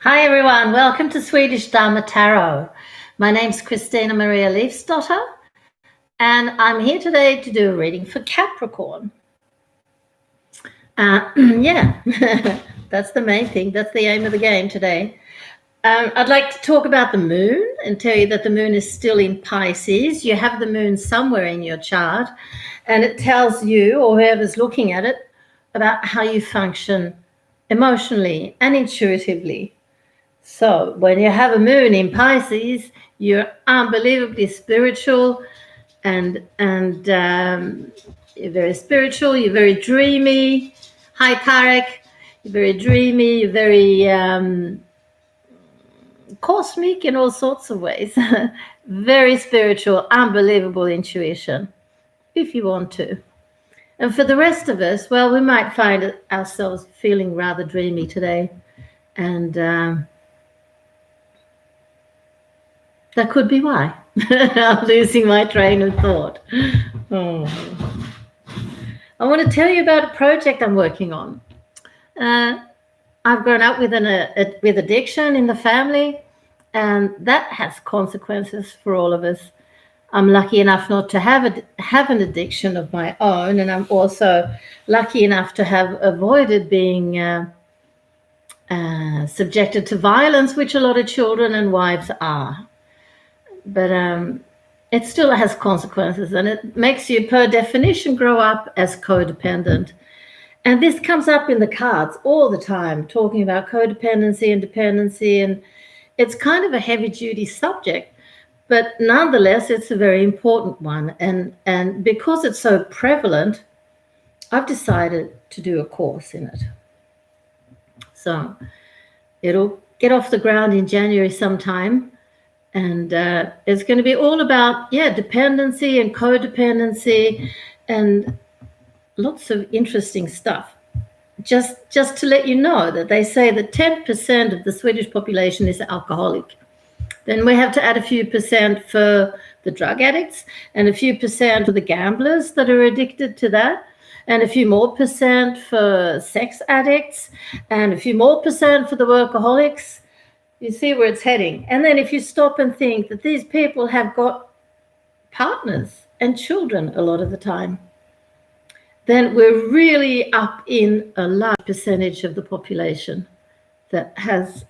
Hi everyone, welcome to Swedish Dharma Tarot. My name's christinamarialeifsdotter and I'm here today to do a reading for Capricorn. Yeah, that's the main thing. That's the aim of the game today. I'd like to talk about the moon and tell you that the moon is still in Pisces. You have the moon somewhere in your chart and it tells you or whoever's looking at it about how you function emotionally and intuitively. So when you have a moon in Pisces, you're unbelievably spiritual and you're very spiritual, you're very dreamy. Hi, Tarek. You're very dreamy, you're very cosmic in all sorts of ways. Very spiritual, unbelievable intuition, if you want to. And for the rest of us, well, we might find ourselves feeling rather dreamy today. And that could be why. I'm losing my train of thought. Oh. I want to tell you about a project I'm working on. I've grown up with with addiction in the family, and that has consequences for all of us. I'm lucky enough not to have an addiction of my own, and I'm also lucky enough to have avoided being subjected to violence, which a lot of children and wives are. But it still has consequences, and it makes you, per definition, grow up as codependent. And this comes up in the cards all the time, talking about codependency and dependency, and it's kind of a heavy-duty subject, but nonetheless, it's a very important one. And because it's so prevalent, I've decided to do a course in it. So it'll get off the ground in January sometime. And it's going to be all about, dependency and codependency and lots of interesting stuff. Just to let you know that they say that 10% of the Swedish population is alcoholic. Then we have to add a few percent for the drug addicts and a few percent for the gamblers that are addicted to that, and a few more percent for sex addicts, and a few more percent for the workaholics. You see where it's heading. And then if you stop and think that these people have got partners and children a lot of the time, then we're really up in a large percentage of the population that has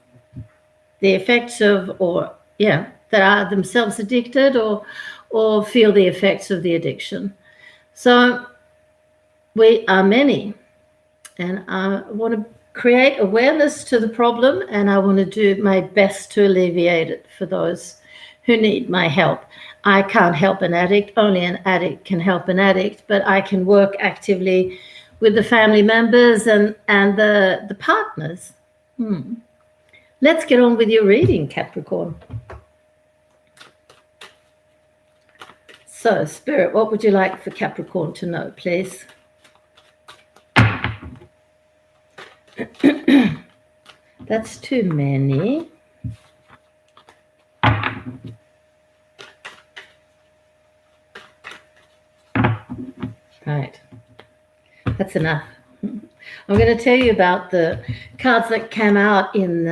the effects of, that are themselves addicted or feel the effects of the addiction. So we are many, and I want to create awareness to the problem, and I want to do my best to alleviate it for those who need my help. I can't help an addict, only an addict can help an addict, but I can work actively with the family members and the partners. Let's get on with your reading, Capricorn. So, Spirit, what would you like for Capricorn to know, please? That's too many. Right. That's enough. I'm going to tell you about the cards that came out in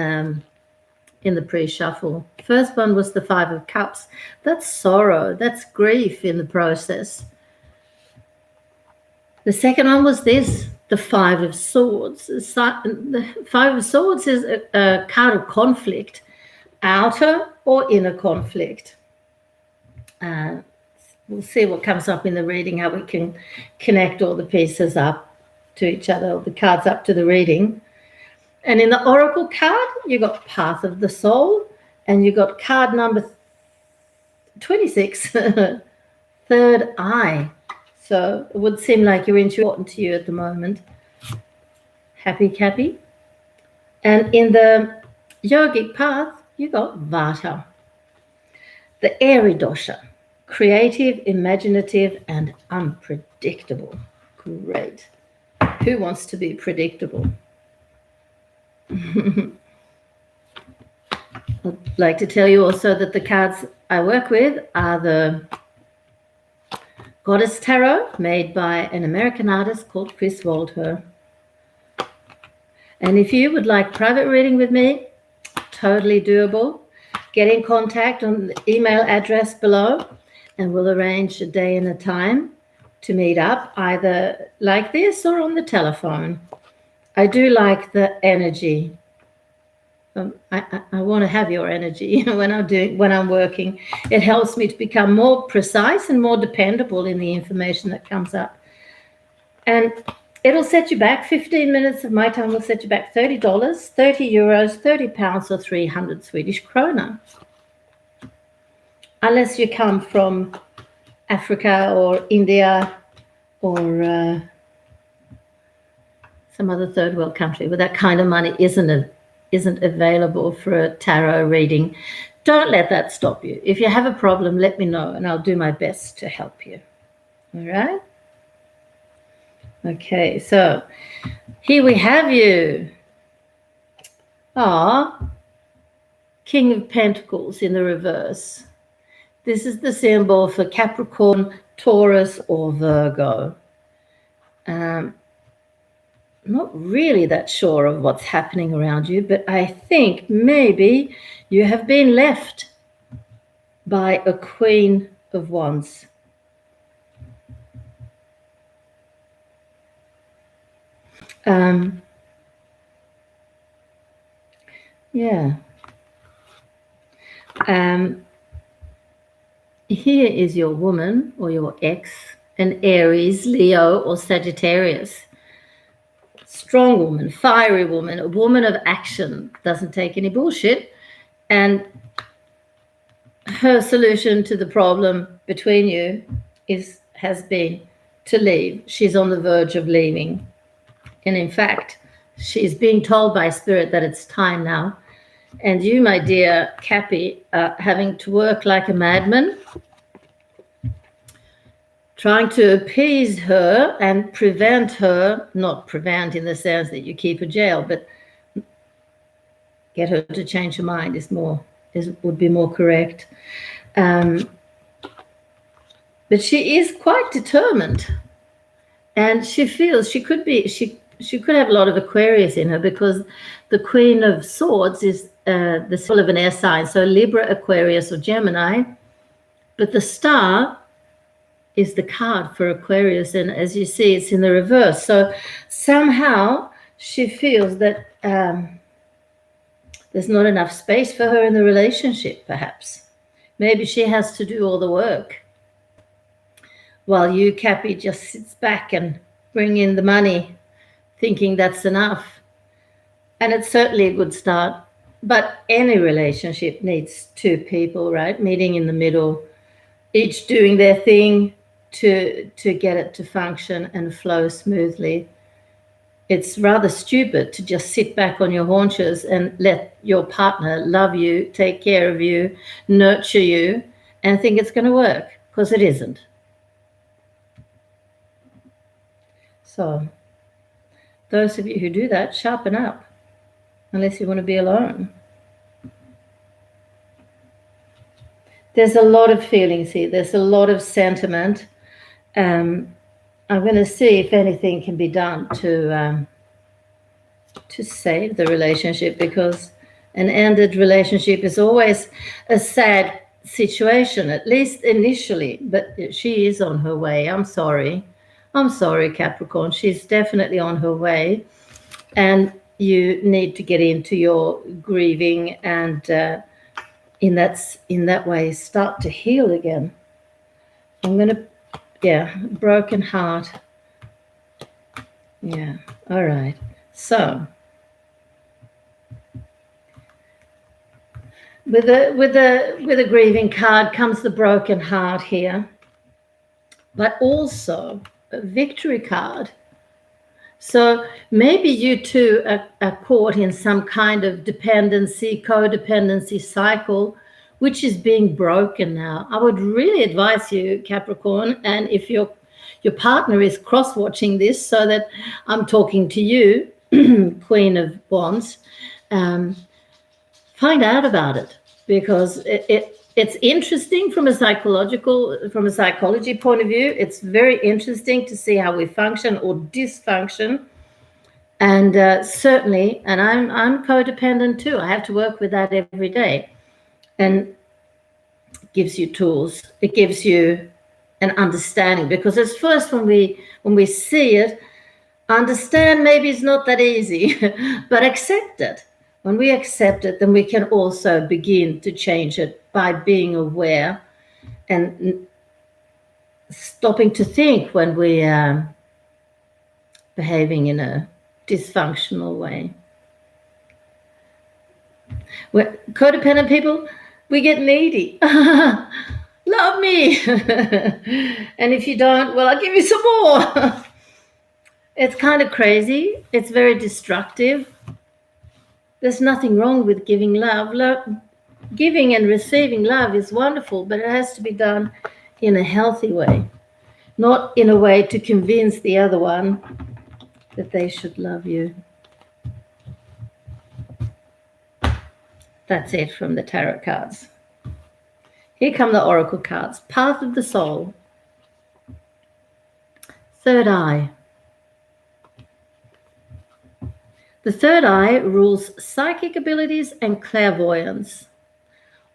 the pre-shuffle. First one was the Five of Cups. That's sorrow. That's grief in the process. The second one was this, the Five of Swords. The Five of Swords is a card of conflict, outer or inner conflict. We'll see what comes up in the reading, how we can connect all the pieces up to each other, or the cards up to the reading. And in the Oracle card, you got Path of the Soul, and you got card number 26, Third Eye. So it would seem like you're important to you at the moment. Happy, Cappy. And in the Yogic path, you got Vata, the airy dosha, creative, imaginative, and unpredictable. Great. Who wants to be predictable? I'd like to tell you also that the cards I work with are the Goddess Tarot, made by an American artist called Chris Waldher. And if you would like private reading with me, totally doable. Get in contact on the email address below, and we'll arrange a day and a time to meet up, either like this or on the telephone. I do like the energy. I want to have your energy when I'm working. It helps me to become more precise and more dependable in the information that comes up. And it'll set you back 15 minutes of my time will set you back $30, 30 euros, 30 pounds, or 300 Swedish krona. Unless you come from Africa or India or some other third world country where that kind of money isn't available for a tarot reading. Don't let that stop you. If you have a problem, let me know and I'll do my best to help you. All right? Okay, so here we have you. King of Pentacles in the reverse. This is the symbol for Capricorn, Taurus, or Virgo. Not really that sure of what's happening around you, but I think maybe you have been left by a Queen of Wands. Here is your woman or your ex, an Aries, Leo, or Sagittarius. Strong woman, fiery woman, a woman of action, doesn't take any bullshit. And her solution to the problem between you has been to leave. She's on the verge of leaving. And in fact, she's being told by Spirit that it's time now. And you, my dear Cappy, are having to work like a madman, trying to appease her and prevent her, not prevent in the sense that you keep her jail, but get her to change her mind would be more correct. But she is quite determined, and she feels she could have a lot of Aquarius in her, because the Queen of Swords is the symbol of an air sign, so Libra, Aquarius, or Gemini, but the star is the card for Aquarius, and as you see, it's in the reverse. So somehow she feels that there's not enough space for her in the relationship, perhaps. Maybe she has to do all the work, while you, Cappy, just sits back and bring in the money, thinking that's enough. And it's certainly a good start. But any relationship needs two people, right? Meeting in the middle, each doing their thing to get it to function and flow smoothly. It's rather stupid to just sit back on your haunches and let your partner love you, take care of you, nurture you, and think it's going to work, because it isn't. So those of you who do that, sharpen up, unless you want to be alone. There's a lot of feelings here. There's a lot of sentiment. I'm going to see if anything can be done to save the relationship, because an ended relationship is always a sad situation, at least initially. But she is on her way. I'm sorry, Capricorn. She's definitely on her way, and you need to get into your grieving and in that way start to heal again. Broken heart. Yeah, all right. So with a grieving card comes the broken heart here, but also a victory card. So maybe you two are caught in some kind of codependency cycle, which is being broken now. I would really advise you, Capricorn, and if your partner is cross-watching this, so that I'm talking to you, Queen of Wands, find out about it, because it's interesting from a psychology point of view. It's very interesting to see how we function or dysfunction And certainly, and I'm codependent too. I have to work with that every day. And it gives you tools. It gives you an understanding, because it's first when we see it, understand maybe it's not that easy, but accept it. When we accept it, then we can also begin to change it by being aware and stopping to think when we are behaving in a dysfunctional way. We're codependent people, we get needy. Love me. And if you don't, well, I'll give you some more. It's kind of crazy. It's very destructive. There's nothing wrong with giving love. Giving and receiving love is wonderful, but it has to be done in a healthy way, not in a way to convince the other one that they should love you. That's it from the tarot cards. Here come the oracle cards. Path of the soul. Third eye. The third eye rules psychic abilities and clairvoyance.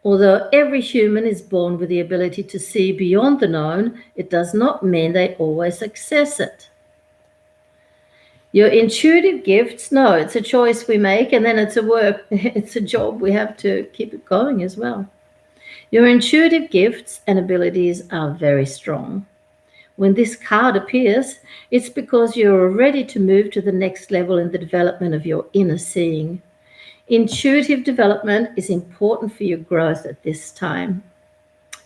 Although every human is born with the ability to see beyond the known, it does not mean they always access it. Your intuitive gifts, no, it's a choice we make, and then it's a job. We have to keep it going as well. Your intuitive gifts and abilities are very strong. When this card appears, it's because you're ready to move to the next level in the development of your inner seeing. Intuitive development is important for your growth at this time.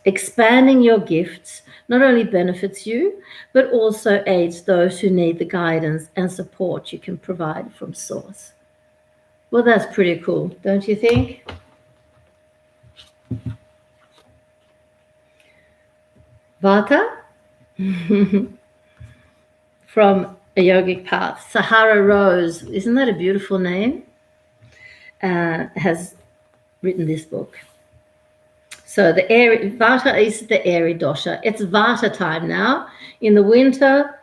Expanding your gifts not only benefits you, but also aids those who need the guidance and support you can provide from Source. Well, that's pretty cool, don't you think? Vata from A Yogic Path. Sahara Rose, isn't that a beautiful name? Has written this book. So the Vata is the airy dosha. It's Vata time now. In the winter,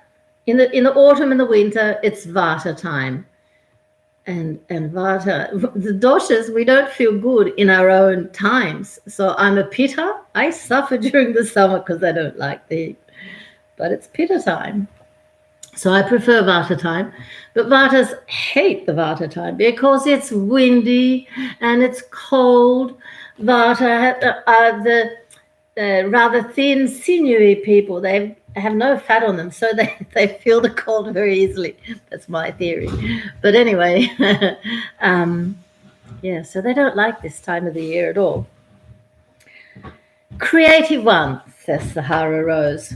in the autumn and the winter, it's Vata time. And Vata, the doshas, we don't feel good in our own times. So I'm a Pitta. I suffer during the summer because I don't like the heat. But it's Pitta time. So I prefer Vata time. But Vatas hate the Vata time because it's windy and it's cold. Vata are the rather thin, sinewy people. They have no fat on them, so they feel the cold very easily. That's my theory. But anyway, yeah, so they don't like this time of the year at all. Creative one, says Sahara Rose.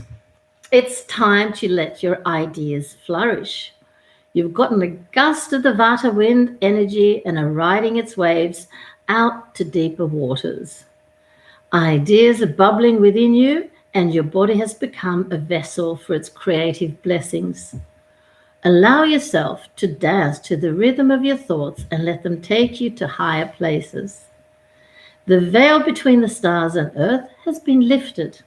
It's time to let your ideas flourish. You've gotten a gust of the Vata wind energy and are riding its waves out to deeper waters. Ideas are bubbling within you, and your body has become a vessel for its creative blessings. Allow yourself to dance to the rhythm of your thoughts and let them take you to higher places. The veil between the stars and earth has been lifted,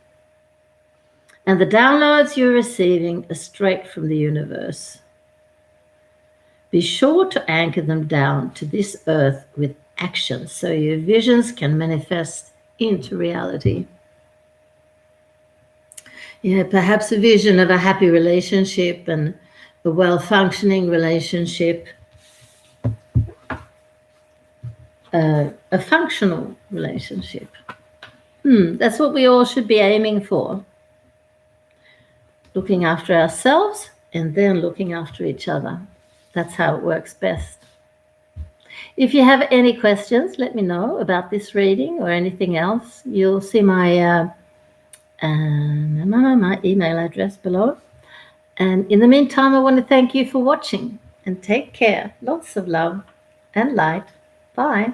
and the downloads you're receiving are straight from the universe. Be sure to anchor them down to this earth with action so your visions can manifest into reality. Yeah, perhaps a vision of a happy relationship and a well-functioning relationship, a functional relationship. That's what we all should be aiming for. Looking after ourselves and then looking after each other. That's how it works best. If you have any questions, let me know about this reading or anything else. You'll see my email address below. And in the meantime, I want to thank you for watching and take care. Lots of love and light. Bye.